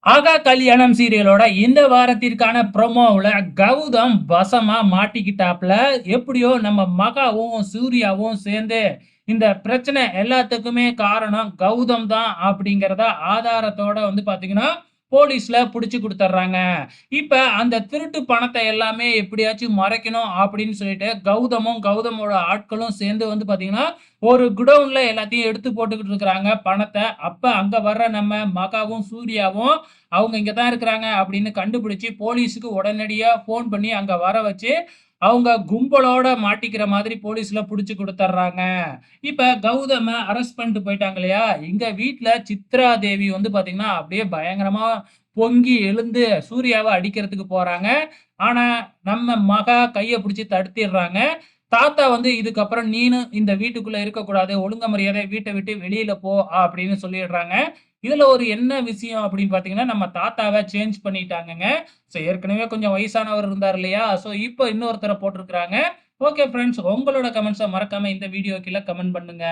ஆகா கல்யாணம் சீரியலோட இந்த வாரத்திற்கான ப்ரோமோவுல கௌதம் வசமா மாட்டிக்கிட்டாப்ல. எப்படியோ நம்ம மகாவும், சூர்யாவும் சேர்ந்து இந்த பிரச்சனை எல்லாத்துக்குமே காரணம் கௌதம் தான் அப்படிங்கிறத ஆதாரத்தோட பார்த்தீங்கன்னா, போலீஸ்ல புடிச்சு குடுத்துர்றாங்க. இப்ப அந்த திருட்டு பணத்த எல்லாமே எப்படியாச்சும் மறைக்கணும் அப்படின்னு சொல்லிட்டு கௌதமும், கௌதமோட ஆட்களும் சேர்ந்து பார்த்தீங்கன்னா, ஒரு குடவுன்ல எல்லாத்தையும் எடுத்து போட்டுக்கிட்டு இருக்கிறாங்க பணத்த. அப்ப அங்க வர்ற நம்ம மகாவும், சூர்யாவும் அவங்க இங்க தான் இருக்கிறாங்க அப்படின்னு கண்டுபிடிச்சு போலீஸுக்கு உடனடியா ஃபோன் பண்ணி அங்க வர வச்சு, அவங்க கும்பலோட மாட்டிக்கிற மாதிரி போலீஸ்ல புடிச்சு குடுத்துர்றாங்க. இப்ப கௌதம அரெஸ்ட் பண்ணிட்டு போயிட்டாங்க இல்லையா? எங்க வீட்ல சித்ரா தேவி பார்த்தீங்கன்னா, அப்படியே பயங்கரமா பொங்கி எழுந்து சூர்யாவ அடிக்கிறதுக்கு போறாங்க. ஆனா, நம்ம மகா கைய புடிச்சு தடுத்திர்றாங்க. தாத்தா இதுக்கப்புறம் நீனும் இந்த வீட்டுக்குள்ள இருக்கக்கூடாது. ஒழுங்கு மரியாதையா வீட்ட விட்டு வெளியில போ அப்படின்னு சொல்லிடுறாங்க. இதுல ஒரு என்ன விஷயம் அப்படின்னு பார்த்தீங்கன்னா, நம்ம தாத்தாவ சேஞ்ச் பண்ணிட்டாங்கங்க. ஏற்கனவே கொஞ்சம் வயசானவர் இருந்தார் இல்லையா? இப்போ இன்னொருத்தர போட்டிருக்கிறாங்க. ஓகே ஃபிரெண்ட்ஸ், உங்களோட கமெண்ட்ஸ மறக்காம இந்த வீடியோ கீழ கமெண்ட் பண்ணுங்க.